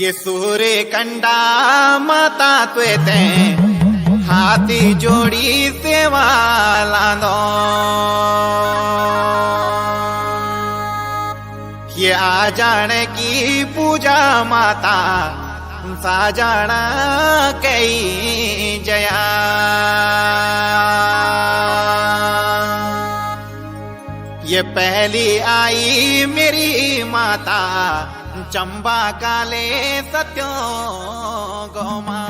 ये सूर्य कंडा माता त्वेते हाथी जोड़ी सेवा लादो ये आजान की पूजा माता साजाना कई जया ये पहली आई मेरी माता चंबा काले सत्यो गौमा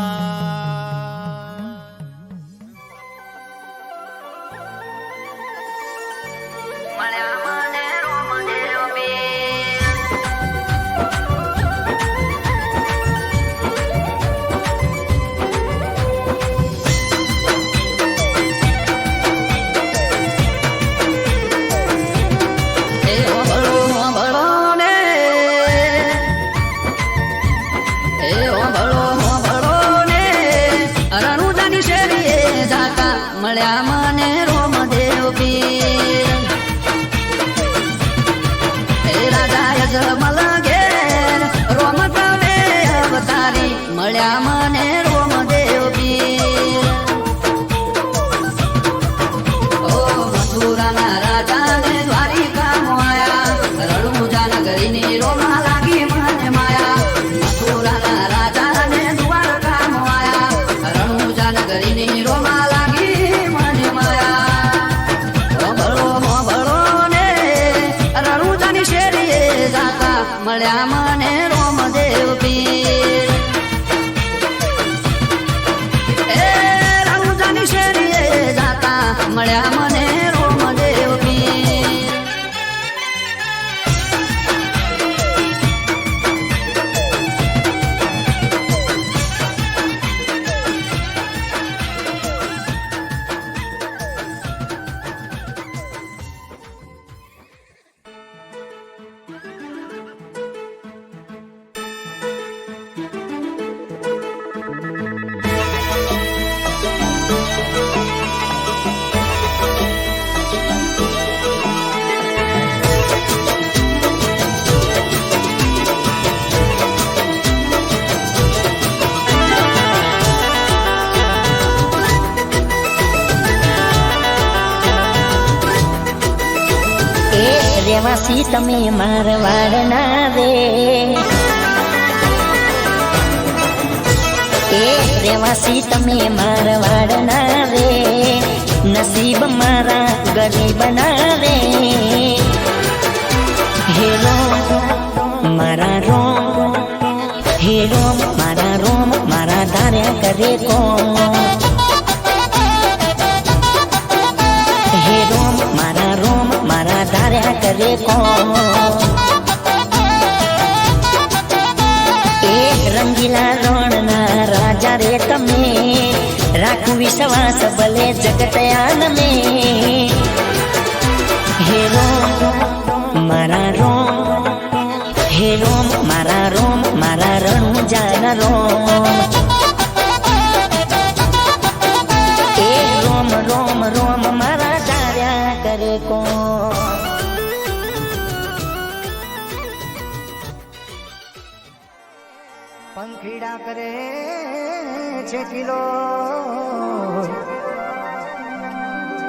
રેવાસી તમે મારવાડના રે રેવાસી તમે મારવાડના રે નસીબ મારા ગરીબના રે હેલો મારા રોમ હેલો મારા રોમ મારા ધાર્યા કરે કોમ મારા રોમ મારા ધાર્યા કરે કોમ એ રંગીલા રણના રાજા રે તમે રાખું વિશ્વાસ ભલે જગતયાન મે હે રોમ મારા રોમ હે રોમ મારા રોમ મારા રણું જાન રોમ એ રોમ રોમ રોમ મારા કરે કો પંખીડા કરે છે કિલો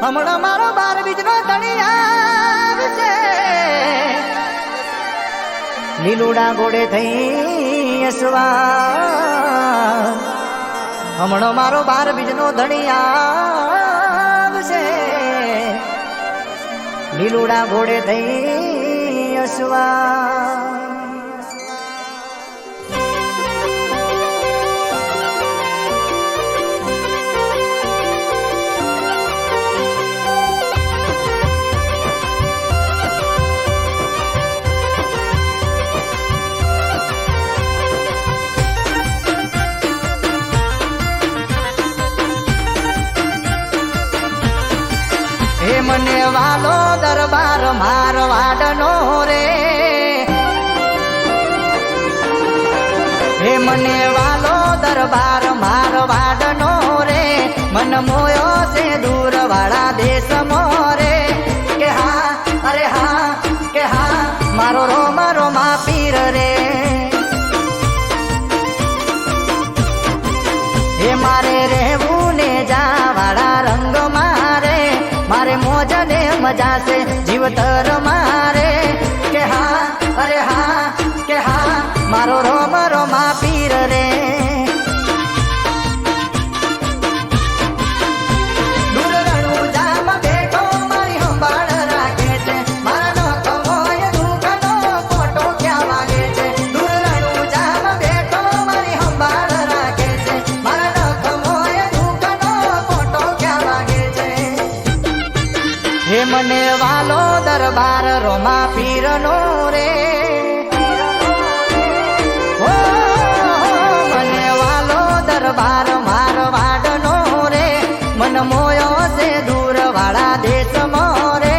હમણાં મારો 12 બીજનો ધણી આવશે લીલુડા ઘોડે થઈ અસવા હમણાં મારો 12 બીજનો ધણી આવશે લીલુડા ઘોડે થઈ અસવા મને વાલો દરબાર મારવાડનો રે હે મને વાલો દરબાર મારવાડનો રે મન મોયો છે દૂર વાળા દેશ મોરે કે હા અરે હા કે હા મારો રોમા રોમા પીર રે કે મારે રહેવું ને જાવાળા રંગ મારે મારે મોજ ને મજા છે જીવતર મારે કે હા અરે હા કે હા મારો રોમ રોમા પીર રે દૂર રણુજામાં બેઠો મારી સંભાળ રાખે છે મારા નખો હોય દુઃખનો કોટો ક્યાં વાગે છે દૂર રણુજામાં બેઠો મારી સંભાળ રાખે છે મારા નખો હોય દુઃખનો કોટો ક્યાં વાગે છે હે મને વાલો દરબાર રોમા પીરનો રે ઓ મને વાલો દરબાર મારવાડનો રે મન મોયો છે દૂર વાળા દેશમાં રે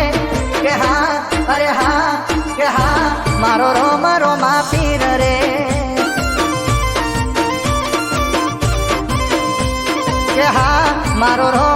કે હા અરે હા કે હા મારો રોમ રોમા પીર રે કે હા મારો રોમ